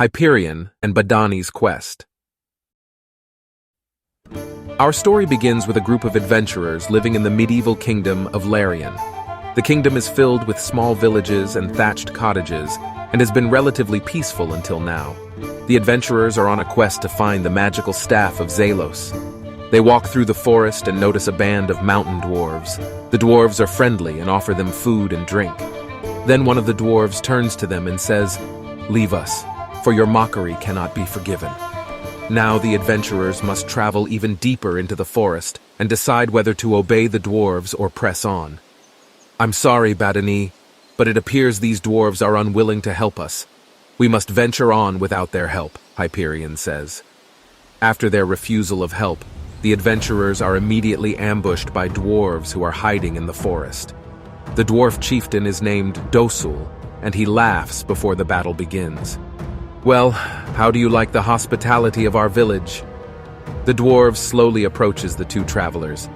Hyperion and Baddanie's quest. Our story begins with a group of adventurers living in the medieval kingdom of Hyperion. The kingdom is filled with small villages and thatched cottages, and has been relatively peaceful until now. The adventurers are on a quest to find the magical staff of Zelos. They walk through the forest and notice a band of mountain dwarves. The dwarves are friendly and offer them food and drink. Then one of the dwarves turns to them and says, "Leave us, for your mockery cannot be forgiven." Now the adventurers must travel even deeper into the forest and decide whether to obey the dwarves or press on. "I'm sorry, Baddanie, but it appears these dwarves are unwilling to help us. We must venture on without their help," Hyperion says. After their refusal of help, the adventurers are immediately ambushed by dwarves who are hiding in the forest. The dwarf chieftain is named Dosul, and he laughs before the battle begins. "Well, how do you like the hospitality of our village?" The dwarf slowly approaches the two travelers.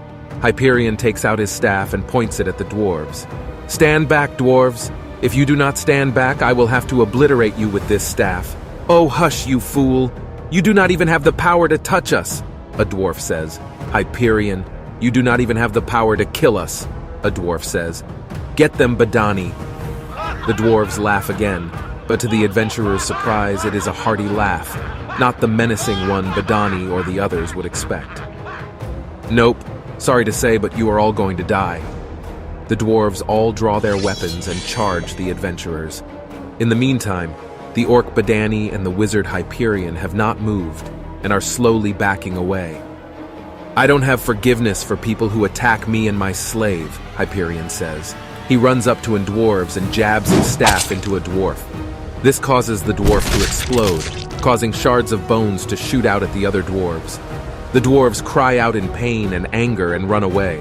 Hyperion takes out his staff and points it at the dwarves. "Stand back, dwarves! If you do not stand back, I will have to obliterate you with this staff." "Oh, hush, you fool! You do not even have the power to touch us," a dwarf says. "Hyperion, you do not even have the power to kill us," a dwarf says. "Get them, Baddanie." The dwarves laugh again, but to the adventurers' surprise, it is a hearty laugh, not the menacing one Baddanie or the others would expect. "Nope, sorry to say, but you are all going to die." The dwarves all draw their weapons and charge the adventurers. In the meantime, the orc Baddanie and the wizard Hyperion have not moved and are slowly backing away. "I don't have forgiveness for people who attack me and my slave," Hyperion says. He runs up to a dwarves and jabs his staff into a dwarf. This causes the dwarf to explode, causing shards of bones to shoot out at the other dwarves. The dwarves cry out in pain and anger and run away.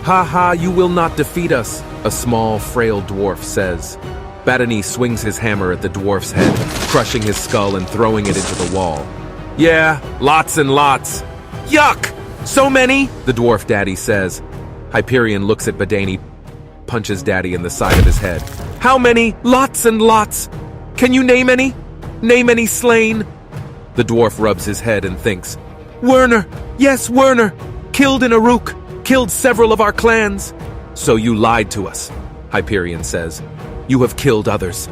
"Ha ha, you will not defeat us," a small, frail dwarf says. Baddanie swings his hammer at the dwarf's head, crushing his skull and throwing it into the wall. "Yeah, lots and lots." "Yuck! So many?" the dwarf daddy says. Hyperion looks at Baddanie, punches daddy in the side of his head. "How many? Lots and lots. Can you name any? Name any slain?" The dwarf rubs his head and thinks. "Werner! Yes, Werner! Killed in Aruk! Killed several of our clans!" "So you lied to us," Hyperion says. "You have killed others."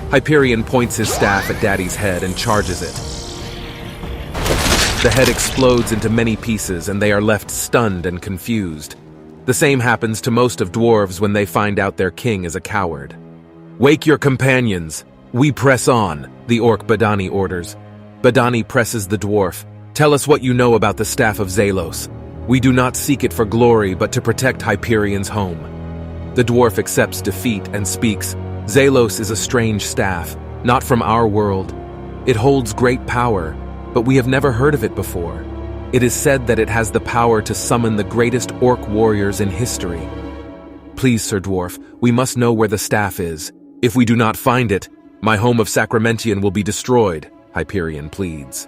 Hyperion points his staff at Daddy's head and charges it. The head explodes into many pieces and they are left stunned and confused. The same happens to most of dwarves when they find out their king is a coward. "Wake your companions! We press on," the orc Baddanie orders. Baddanie presses the dwarf. "Tell us what you know about the staff of Zelos. We do not seek it for glory, but to protect Hyperion's home." The dwarf accepts defeat and speaks. "Zelos is a strange staff, not from our world. It holds great power, but we have never heard of it before. It is said that it has the power to summon the greatest orc warriors in history. Please, Sir Dwarf, we must know where the staff is. If we do not find it, my home of Sacramentian will be destroyed," Hyperion pleads.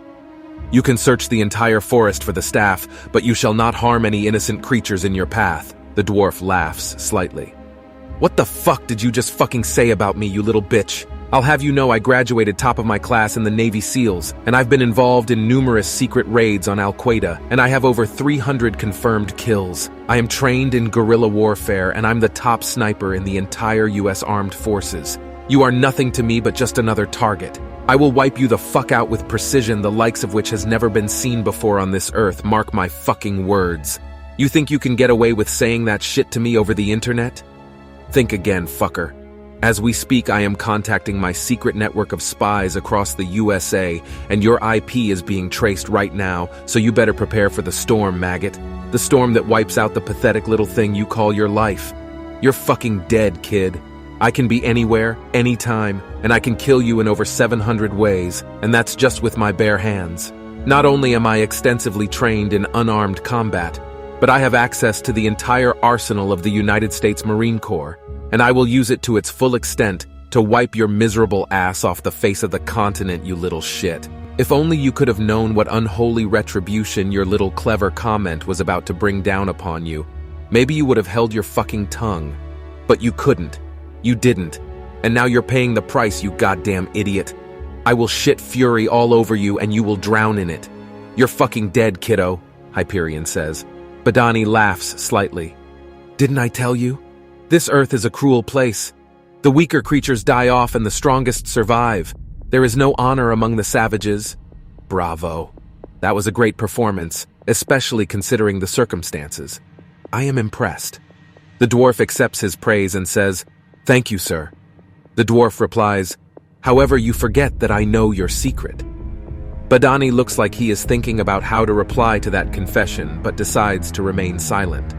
"You can search the entire forest for the staff, but you shall not harm any innocent creatures in your path," the dwarf laughs slightly. "What the fuck did you just fucking say about me, you little bitch? I'll have you know I graduated top of my class in the Navy SEALs, and I've been involved in numerous secret raids on Al-Qaeda, and I have over 300 confirmed kills. I am trained in guerrilla warfare, and I'm the top sniper in the entire US Armed Forces. You are nothing to me but just another target. I will wipe you the fuck out with precision, the likes of which has never been seen before on this earth, mark my fucking words. You think you can get away with saying that shit to me over the internet? Think again, fucker. As we speak, I am contacting my secret network of spies across the USA, and your IP is being traced right now, so you better prepare for the storm, maggot. The storm that wipes out the pathetic little thing you call your life. You're fucking dead, kid. I can be anywhere, anytime, and I can kill you in over 700 ways, and that's just with my bare hands. Not only am I extensively trained in unarmed combat, but I have access to the entire arsenal of the United States Marine Corps, and I will use it to its full extent to wipe your miserable ass off the face of the continent, you little shit. If only you could have known what unholy retribution your little clever comment was about to bring down upon you. Maybe you would have held your fucking tongue. But you couldn't. You didn't. And now you're paying the price, you goddamn idiot. I will shit fury all over you and you will drown in it. You're fucking dead, kiddo, Hyperion says. Baddanie laughs slightly. Didn't I tell you? This earth is a cruel place. The weaker creatures die off and the strongest survive. There is no honor among the savages. Bravo. That was a great performance, especially considering the circumstances. I am impressed. The dwarf accepts his praise and says, Thank you, sir. The dwarf replies, However, you forget that I know your secret. Baddanie looks like he is thinking about how to reply to that confession, but decides to remain silent.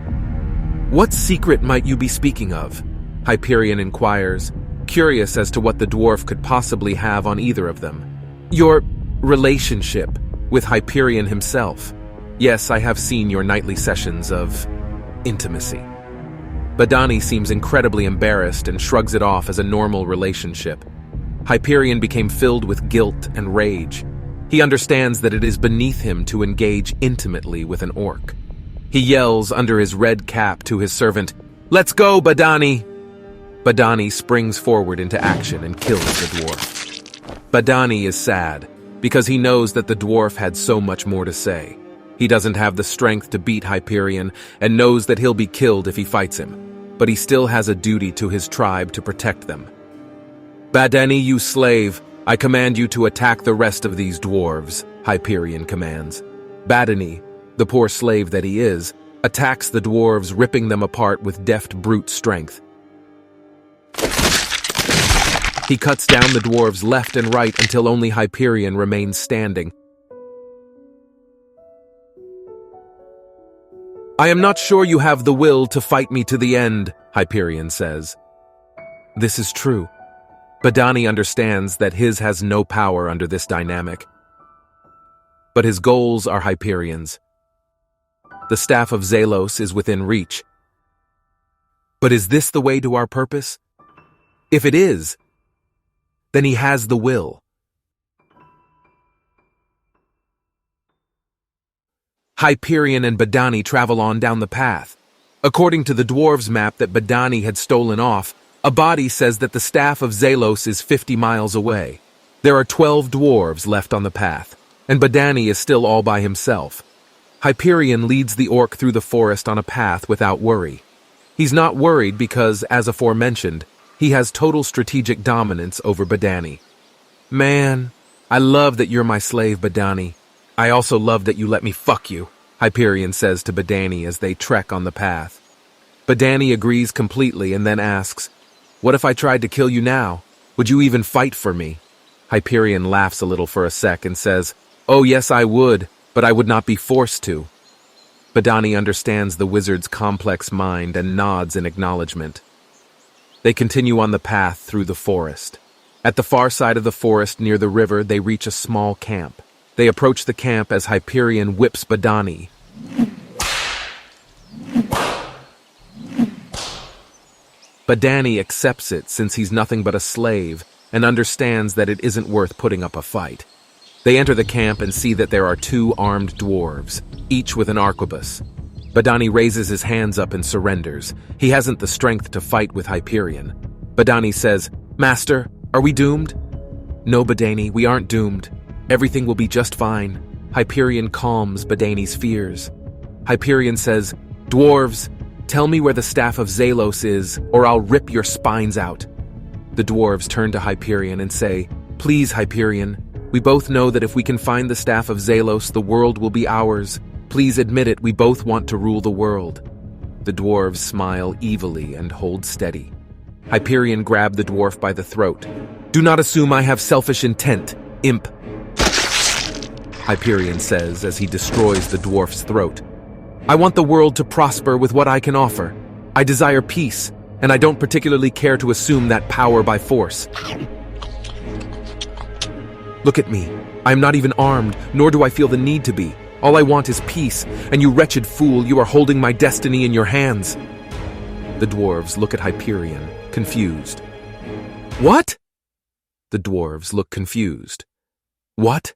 What secret might you be speaking of? Hyperion inquires, curious as to what the dwarf could possibly have on either of them. Your relationship with Hyperion himself. Yes, I have seen your nightly sessions of intimacy. Baddanie seems incredibly embarrassed and shrugs it off as a normal relationship. Hyperion became filled with guilt and rage. He understands that it is beneath him to engage intimately with an orc. He yells under his red cap to his servant, Let's go, Baddanie! Baddanie springs forward into action and kills the dwarf. Baddanie is sad, because he knows that the dwarf had so much more to say. He doesn't have the strength to beat Hyperion, and knows that he'll be killed if he fights him, but he still has a duty to his tribe to protect them. Baddanie, you slave, I command you to attack the rest of these dwarves, Hyperion commands. Baddanie, the poor slave that he is, attacks the dwarves, ripping them apart with deft brute strength. He cuts down the dwarves left and right until only Hyperion remains standing. I am not sure you have the will to fight me to the end, Hyperion says. This is true. Baddanie understands that his has no power under this dynamic. But his goals are Hyperion's. The staff of Zelos is within reach. But is this the way to our purpose? If it is, then he has the will. Hyperion and Baddanie travel on down the path. According to the dwarves' map that Baddanie had stolen off, a body says that the staff of Zelos is 50 miles away. There are 12 dwarves left on the path, and Baddanie is still all by himself. Hyperion leads the orc through the forest on a path without worry. He's not worried because, as aforementioned, he has total strategic dominance over Baddanie. Man, I love that you're my slave, Baddanie. I also love that you let me fuck you, Hyperion says to Baddanie as they trek on the path. Baddanie agrees completely and then asks, What if I tried to kill you now? Would you even fight for me? Hyperion laughs a little for a sec and says, Oh yes, I would, but I would not be forced to. Baddanie understands the wizard's complex mind and nods in acknowledgement. They continue on the path through the forest. At the far side of the forest near the river, they reach a small camp. They approach the camp as Hyperion whips Baddanie. Baddanie accepts it since he's nothing but a slave and understands that it isn't worth putting up a fight. They enter the camp and see that there are 2 armed dwarves, each with an arquebus. Baddanie raises his hands up and surrenders. He hasn't the strength to fight with Hyperion. Baddanie says, Master, are we doomed? No, Baddanie, we aren't doomed. Everything will be just fine. Hyperion calms Baddanie's fears. Hyperion says, Dwarves, tell me where the staff of Zelos is, or I'll rip your spines out. The dwarves turn to Hyperion and say, Please, Hyperion, we both know that if we can find the staff of Zelos, the world will be ours. Please admit it, we both want to rule the world. The dwarves smile evilly and hold steady. Hyperion grabbed the dwarf by the throat. Do not assume I have selfish intent, imp. Hyperion says as he destroys the dwarf's throat. I want the world to prosper with what I can offer. I desire peace, and I don't particularly care to assume that power by force. Look at me. I am not even armed, nor do I feel the need to be. All I want is peace, and you wretched fool, you are holding my destiny in your hands. The dwarves look at Hyperion, confused. What? The dwarves look confused. What?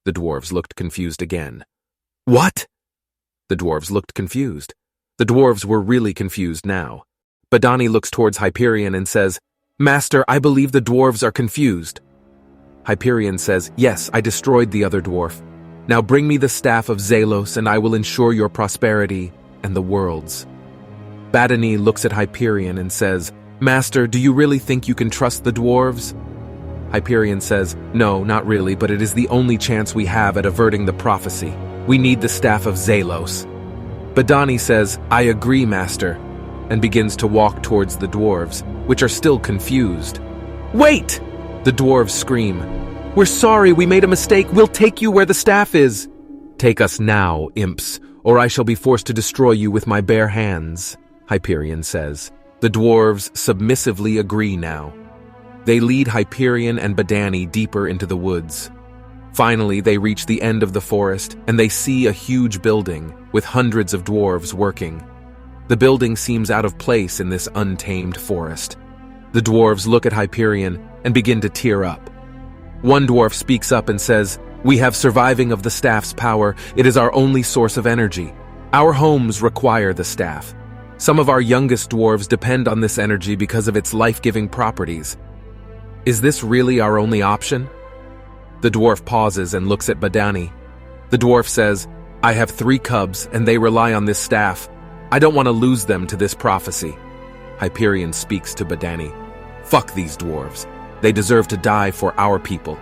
The dwarves looked confused again. What? The dwarves looked confused. The dwarves were really confused now. Baddanie looks towards Hyperion and says, Master, I believe the dwarves are confused. Hyperion says, "Yes, I destroyed the other dwarf. Now bring me the staff of Zelos and I will ensure your prosperity and the world's." Baddanie looks at Hyperion and says, "Master, do you really think you can trust the dwarves?" Hyperion says, "No, not really, but it is the only chance we have at averting the prophecy. We need the staff of Zelos." Baddanie says, "I agree, Master," and begins to walk towards the dwarves, which are still confused. "Wait!" The dwarves scream. "We're sorry, we made a mistake. We'll take you where the staff is." "Take us now, imps, or I shall be forced to destroy you with my bare hands," Hyperion says. The dwarves submissively agree now. They lead Hyperion and Baddanie deeper into the woods. Finally, they reach the end of the forest, and they see a huge building with hundreds of dwarves working. The building seems out of place in this untamed forest. The dwarves look at Hyperion and begin to tear up. One dwarf speaks up and says, "We have surviving of the staff's power. It is our only source of energy. Our homes require the staff. Some of our youngest dwarves depend on this energy because of its life-giving properties. Is this really our only option?" The dwarf pauses and looks at Baddanie. The dwarf says, "I have 3 cubs and they rely on this staff. I don't want to lose them to this prophecy." Hyperion speaks to Baddanie. "Fuck these dwarves. They deserve to die for our people.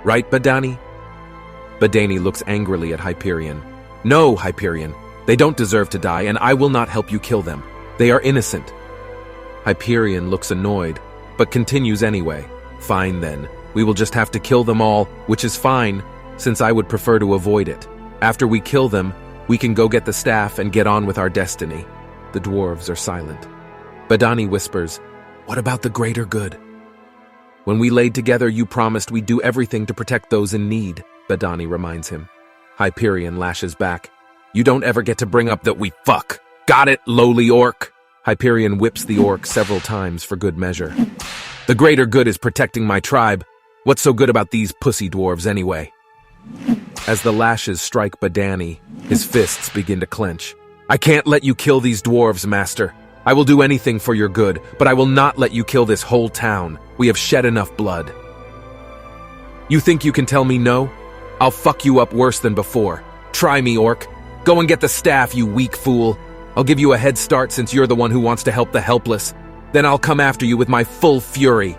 Right, Baddanie?" Baddanie looks angrily at Hyperion. "No, Hyperion. They don't deserve to die, and I will not help you kill them. They are innocent." Hyperion looks annoyed, but continues anyway. "Fine then. We will just have to kill them all, which is fine, since I would prefer to avoid it. After we kill them, we can go get the staff and get on with our destiny." The dwarves are silent. Baddanie whispers, "What about the greater good?" "When we laid together, you promised we'd do everything to protect those in need," Baddanie reminds him. Hyperion lashes back. "You don't ever get to bring up that we fuck. Got it, lowly orc?" Hyperion whips the orc several times for good measure. "The greater good is protecting my tribe. What's so good about these pussy dwarves anyway?" As the lashes strike Baddanie, his fists begin to clench. "I can't let you kill these dwarves, Master. I will do anything for your good, but I will not let you kill this whole town. We have shed enough blood." "You think you can tell me no? I'll fuck you up worse than before. Try me, orc. Go and get the staff, you weak fool. I'll give you a head start since you're the one who wants to help the helpless. Then I'll come after you with my full fury."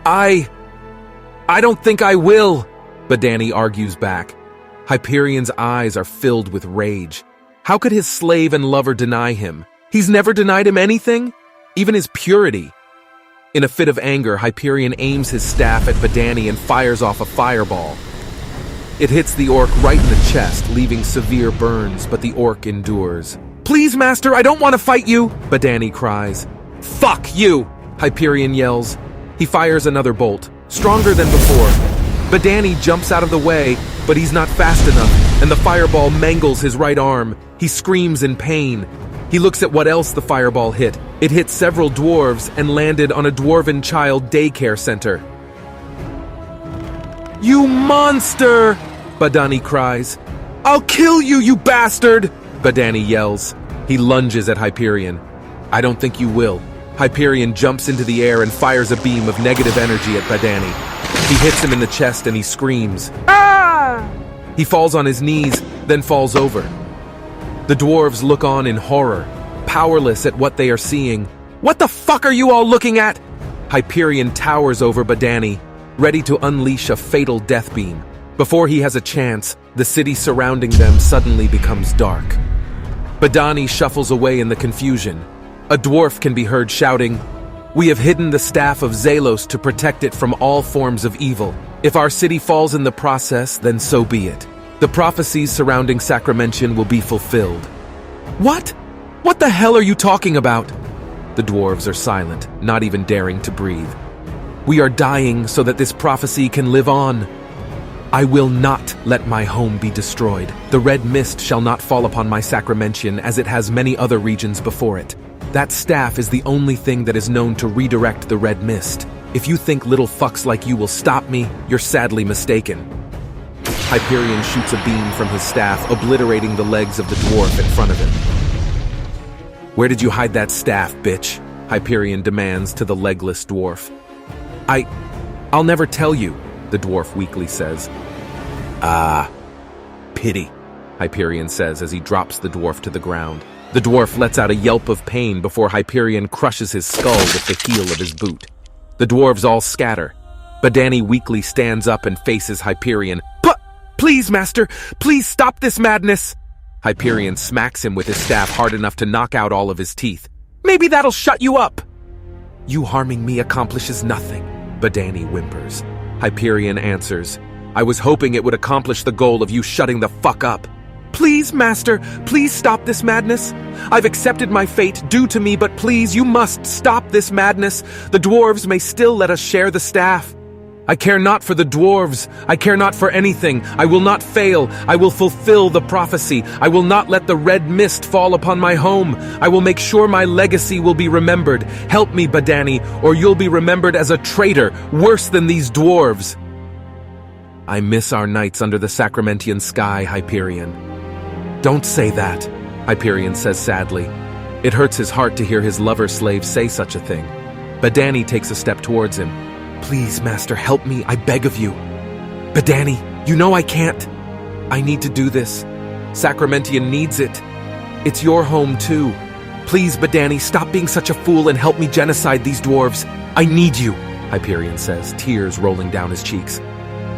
I don't think I will," Baddanie argues back. Hyperion's eyes are filled with rage. How could his slave and lover deny him? He's never denied him anything, even his purity. In a fit of anger, Hyperion aims his staff at Baddanie and fires off a fireball. It hits the orc right in the chest, leaving severe burns, but the orc endures. "Please, Master, I don't want to fight you," Baddanie cries. "Fuck you," Hyperion yells. He fires another bolt, stronger than before. Baddanie jumps out of the way, but he's not fast enough, and the fireball mangles his right arm. He screams in pain. He looks at what else the fireball hit. It hit several dwarves and landed on a dwarven child daycare center. "You monster!" Baddanie cries. "I'll kill you, you bastard!" Baddanie yells. He lunges at Hyperion. "I don't think you will." Hyperion jumps into the air and fires a beam of negative energy at Baddanie. He hits him in the chest and he screams. "Ah!" He falls on his knees, then falls over. The dwarves look on in horror, powerless at what they are seeing. "What the fuck are you all looking at?" Hyperion towers over Baddanie, ready to unleash a fatal death beam. Before he has a chance, the city surrounding them suddenly becomes dark. Baddanie shuffles away in the confusion. A dwarf can be heard shouting, "We have hidden the staff of Zelos to protect it from all forms of evil. If our city falls in the process, then so be it. The prophecies surrounding Sacramentian will be fulfilled." "What? What the hell are you talking about?" The dwarves are silent, not even daring to breathe. "We are dying so that this prophecy can live on. I will not let my home be destroyed. The red mist shall not fall upon my Sacramentian as it has many other regions before it. That staff is the only thing that is known to redirect the red mist. If you think little fucks like you will stop me, you're sadly mistaken." Hyperion shoots a beam from his staff, obliterating the legs of the dwarf in front of him. "Where did you hide that staff, bitch?" Hyperion demands to the legless dwarf. I'll never tell you. the dwarf weakly says. Ah, pity, Hyperion says as he drops the dwarf to the ground. The dwarf lets out a yelp of pain before Hyperion crushes his skull with the heel of his boot. The dwarves all scatter. Baddanie weakly stands up and faces Hyperion. Please, master, please stop this madness! Hyperion smacks him with his staff hard enough to knock out all of his teeth. Maybe that'll shut you up! You harming me accomplishes nothing, Baddanie whimpers. Hyperion answers, I was hoping it would accomplish the goal of you shutting the fuck up. Please, master, please stop this madness. I've accepted my fate due to me, but please, you must stop this madness. The dwarves may still let us share the staff. I care not for the dwarves. I care not for anything. I will not fail. I will fulfill the prophecy. I will not let the red mist fall upon my home. I will make sure my legacy will be remembered. Help me, Baddanie, or you'll be remembered as a traitor, worse than these dwarves. I miss our nights under the Sacramentian sky, Hyperion. Don't say that, Hyperion says sadly. It hurts his heart to hear his lover-slave say such a thing. Baddanie takes a step towards him. Please, master, help me, I beg of you. Baddanie, you know I can't. I need to do this. Sacramentian needs it. It's your home, too. Please, Baddanie, stop being such a fool and help me genocide these dwarves. I need you, Hyperion says, tears rolling down his cheeks.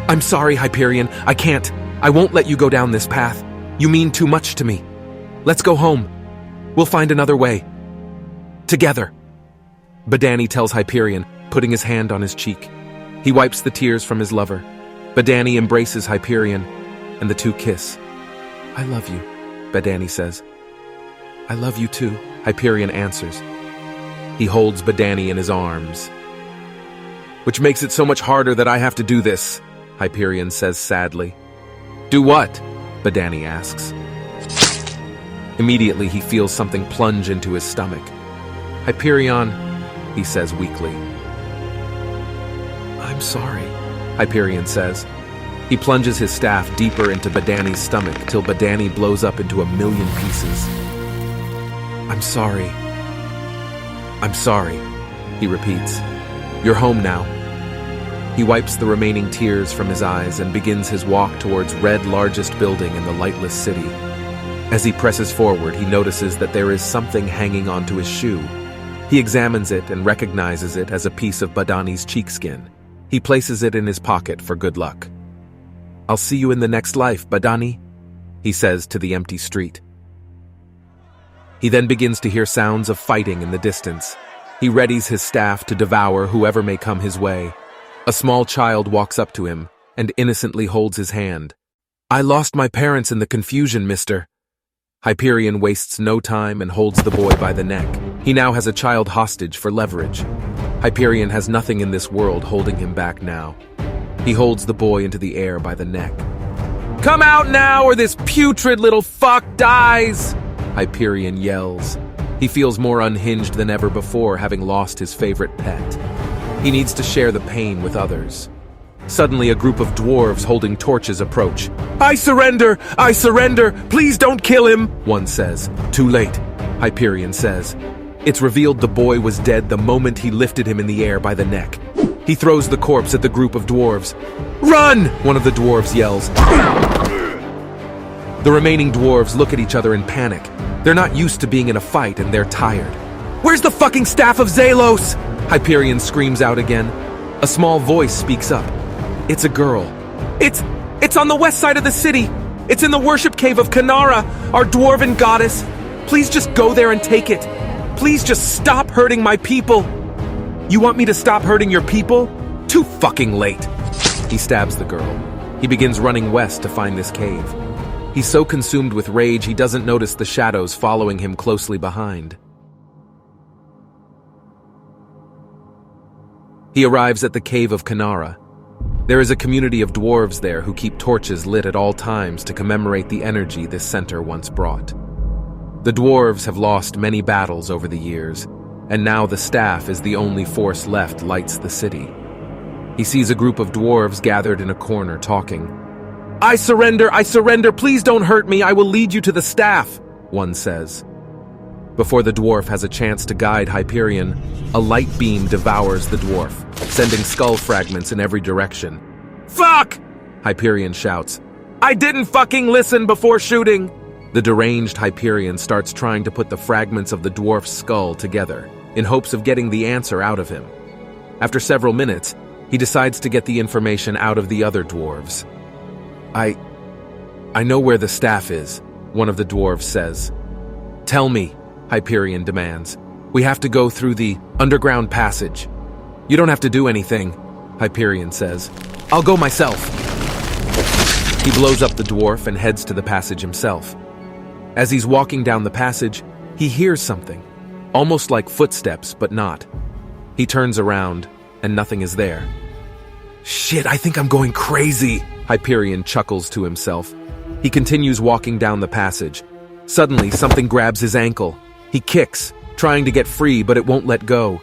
I'm sorry, Hyperion, I can't. I won't let you go down this path. You mean too much to me. Let's go home. We'll find another way. Together. Baddanie tells Hyperion, putting his hand on his cheek. He wipes the tears from his lover. Baddanie embraces Hyperion, and the two kiss. I love you, Baddanie says. I love you too, Hyperion answers. He holds Baddanie in his arms. Which makes it so much harder that I have to do this, Hyperion says sadly. Do what? Baddanie asks. Immediately he feels something plunge into his stomach. Hyperion, he says weakly. I'm sorry, Hyperion says. He plunges his staff deeper into Baddanie's stomach till Baddanie blows up into a million pieces. I'm sorry. I'm sorry, he repeats. You're home now. He wipes the remaining tears from his eyes and begins his walk towards Red's largest building in the lightless city. As he presses forward, he notices that there is something hanging onto his shoe. He examines it and recognizes it as a piece of Baddanie's cheekskin. He places it in his pocket for good luck. I'll see you in the next life, Baddanie, he says to the empty street. He then begins to hear sounds of fighting in the distance. He readies his staff to devour whoever may come his way. A small child walks up to him and innocently holds his hand. I lost my parents in the confusion, mister. Hyperion wastes no time and holds the boy by the neck. He now has a child hostage for leverage. Hyperion has nothing in this world holding him back now. He holds the boy into the air by the neck. Come out now or this putrid little fuck dies! Hyperion yells. He feels more unhinged than ever before, having lost his favorite pet. He needs to share the pain with others. Suddenly, a group of dwarves holding torches approach. I surrender! I surrender! Please don't kill him! One says. Too late, Hyperion says. It's revealed the boy was dead the moment he lifted him in the air by the neck. He throws the corpse at the group of dwarves. Run! One of the dwarves yells. The remaining dwarves look at each other in panic. They're not used to being in a fight and they're tired. Where's the fucking staff of Zalos? Hyperion screams out again. A small voice speaks up. It's a girl. It's on the west side of the city. It's in the worship cave of Kanara, our dwarven goddess. Please just go there and take it. Please just stop hurting my people. You want me to stop hurting your people? Too fucking late. He stabs the girl. He begins running west to find this cave. He's so consumed with rage he doesn't notice the shadows following him closely behind. He arrives at the cave of Kanara. There is a community of dwarves there who keep torches lit at all times to commemorate the energy this center once brought. The dwarves have lost many battles over the years, and now the staff is the only force left lights the city. He sees a group of dwarves gathered in a corner talking. I surrender, please don't hurt me, I will lead you to the staff, one says. Before the dwarf has a chance to guide Hyperion, a light beam devours the dwarf, sending skull fragments in every direction. Fuck! Hyperion shouts. I didn't fucking listen before shooting! The deranged Hyperion starts trying to put the fragments of the dwarf's skull together, in hopes of getting the answer out of him. After several minutes, he decides to get the information out of the other dwarves. I know where the staff is, one of the dwarves says. Tell me, Hyperion demands. We have to go through the underground passage. You don't have to do anything, Hyperion says. I'll go myself. He blows up the dwarf and heads to the passage himself. As he's walking down the passage, he hears something, almost like footsteps, but not. He turns around, and nothing is there. Shit, I think I'm going crazy, Hyperion chuckles to himself. He continues walking down the passage. Suddenly, something grabs his ankle. He kicks, trying to get free, but it won't let go.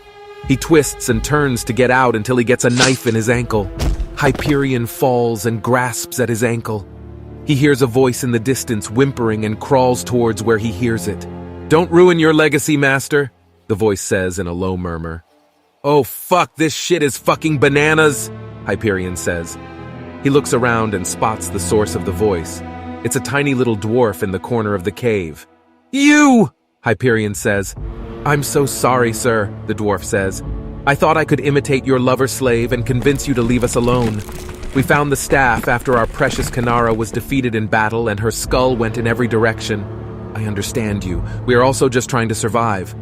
He twists and turns to get out until he gets a knife in his ankle. Hyperion falls and grasps at his ankle. He hears a voice in the distance whimpering and crawls towards where he hears it. Don't ruin your legacy, master, the voice says in a low murmur. Oh fuck, this shit is fucking bananas, Hyperion says. He looks around and spots the source of the voice. It's a tiny little dwarf in the corner of the cave. You! Hyperion says. I'm so sorry, sir, the dwarf says. I thought I could imitate your lover-slave and convince you to leave us alone. We found the staff after our precious Kanara was defeated in battle and her skull went in every direction. I understand you. We are also just trying to survive.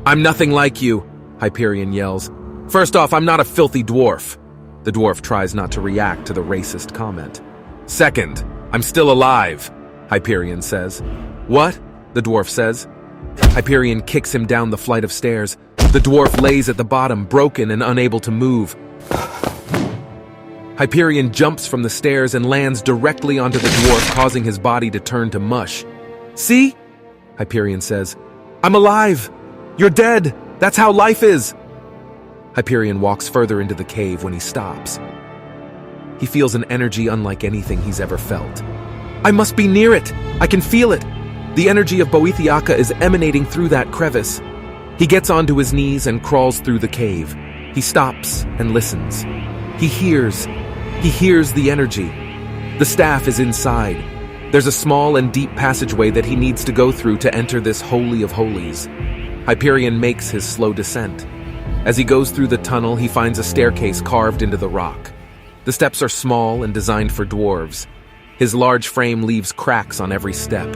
I'm nothing like you, Hyperion yells. First off, I'm not a filthy dwarf. The dwarf tries not to react to the racist comment. Second, I'm still alive, Hyperion says. What? The dwarf says. Hyperion kicks him down the flight of stairs. The dwarf lays at the bottom, broken and unable to move. Hyperion jumps from the stairs and lands directly onto the dwarf, causing his body to turn to mush. See? Hyperion says. I'm alive! You're dead! That's how life is! Hyperion walks further into the cave when he stops. He feels an energy unlike anything he's ever felt. I must be near it! I can feel it! The energy of Boethiaka is emanating through that crevice. He gets onto his knees and crawls through the cave. He stops and listens. He hears the energy. The staff is inside. There's a small and deep passageway that he needs to go through to enter this holy of holies. Hyperion makes his slow descent. As he goes through the tunnel, he finds a staircase carved into the rock. The steps are small and designed for dwarves. His large frame leaves cracks on every step.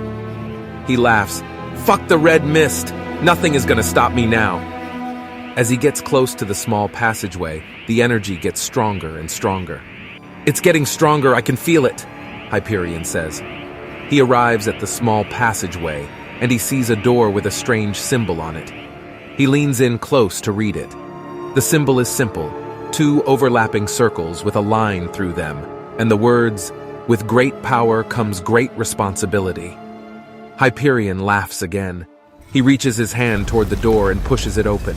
He laughs. Fuck the red mist! Nothing is gonna stop me now. As he gets close to the small passageway, the energy gets stronger and stronger. It's getting stronger, I can feel it, Hyperion says. He arrives at the small passageway, and he sees a door with a strange symbol on it. He leans in close to read it. The symbol is simple, 2 overlapping circles with a line through them, and the words, "With great power comes great responsibility." Hyperion laughs again. He reaches his hand toward the door and pushes it open.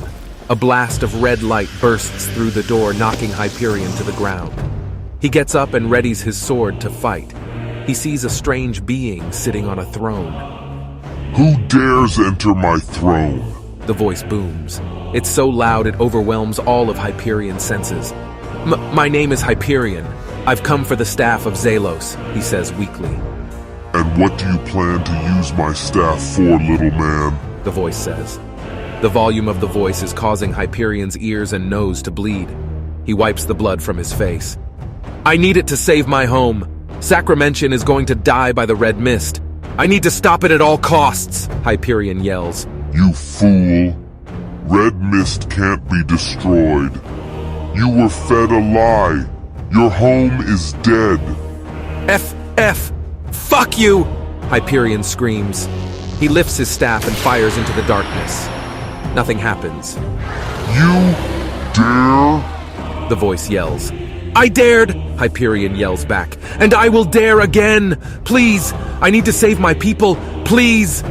A blast of red light bursts through the door, knocking Hyperion to the ground. He gets up and readies his sword to fight. He sees a strange being sitting on a throne. Who dares enter my throne? The voice booms. It's so loud it overwhelms all of Hyperion's senses. My name is Hyperion. I've come for the staff of Zalos, he says weakly. And what do you plan to use my staff for, little man? The voice says. The volume of the voice is causing Hyperion's ears and nose to bleed. He wipes the blood from his face. I need it to save my home. Sacramention is going to die by the red mist. I need to stop it at all costs, Hyperion yells. You fool. Red mist can't be destroyed. You were fed a lie. Your home is dead. F. Fuck you! Hyperion screams. He lifts his staff and fires into the darkness. Nothing happens. You dare? The voice yells. I dared! Hyperion yells back. And I will dare again! Please! I need to save my people! Please!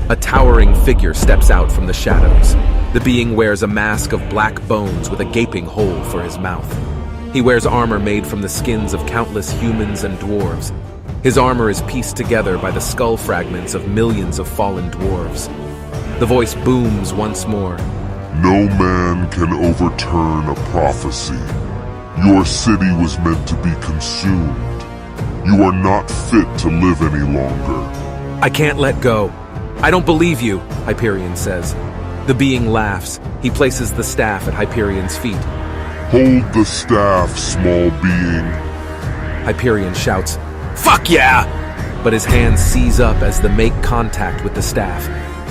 A towering figure steps out from the shadows. The being wears a mask of black bones with a gaping hole for his mouth. He wears armor made from the skins of countless humans and dwarves. His armor is pieced together by the skull fragments of millions of fallen dwarves. The voice booms once more. No man can overturn a prophecy. Your city was meant to be consumed. You are not fit to live any longer. I can't let go. I don't believe you, Hyperion says. The being laughs. He places the staff at Hyperion's feet. Hold the staff, small being. Hyperion shouts, "Fuck yeah!" But his hands seize up as they make contact with the staff.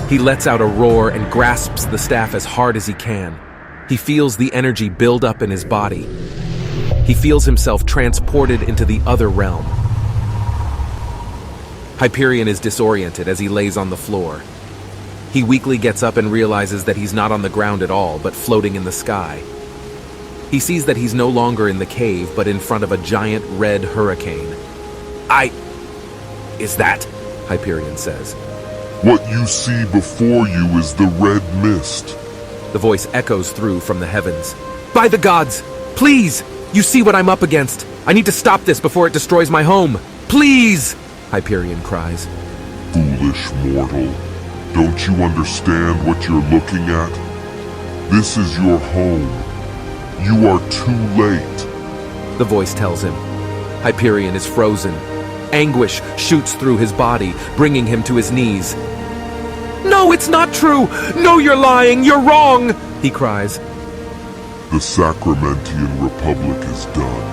He lets out a roar and grasps the staff as hard as he can. He feels the energy build up in his body. He feels himself transported into the other realm. Hyperion is disoriented as he lays on the floor. He weakly gets up and realizes that he's not on the ground at all, but floating in the sky. He sees that he's no longer in the cave, but in front of a giant red hurricane. Is that? Hyperion says. What you see before you is the red mist. The voice echoes through from the heavens. By the gods! Please! You see what I'm up against! I need to stop this before it destroys my home! Please! Hyperion cries. Foolish mortal. Don't you understand what you're looking at? This is your home. You are too late. The voice tells him. Hyperion is frozen. Anguish shoots through his body, bringing him to his knees. No, it's not true! No, you're lying! You're wrong! He cries. The Sacramentian Republic is done.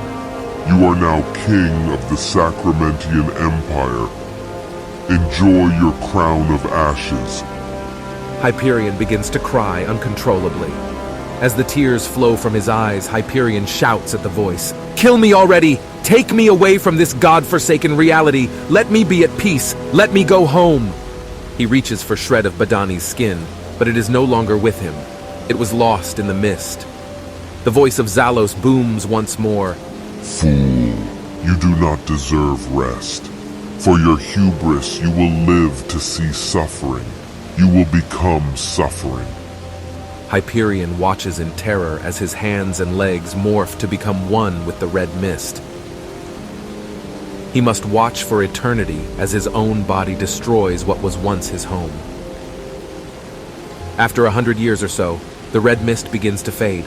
You are now king of the Sacramentian Empire. Enjoy your crown of ashes. Hyperion begins to cry uncontrollably. As the tears flow from his eyes, Hyperion shouts at the voice. Kill me already! Take me away from this god-forsaken reality! Let me be at peace! Let me go home! He reaches for shred of Baddanie's skin, but it is no longer with him. It was lost in the mist. The voice of Zalos booms once more. Fool, you do not deserve rest. For your hubris, you will live to see suffering. You will become suffering. Hyperion watches in terror as his hands and legs morph to become one with the red mist. He must watch for eternity as his own body destroys what was once his home. After 100 years or so, the red mist begins to fade.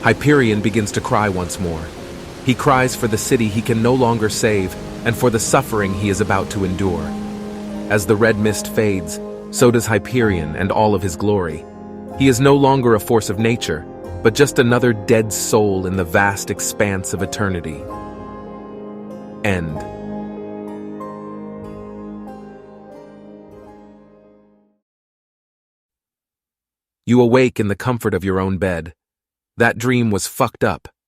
Hyperion begins to cry once more. He cries for the city he can no longer save and for the suffering he is about to endure. As the red mist fades, so does Hyperion and all of his glory. He is no longer a force of nature, but just another dead soul in the vast expanse of eternity. End. You awake in the comfort of your own bed. That dream was fucked up,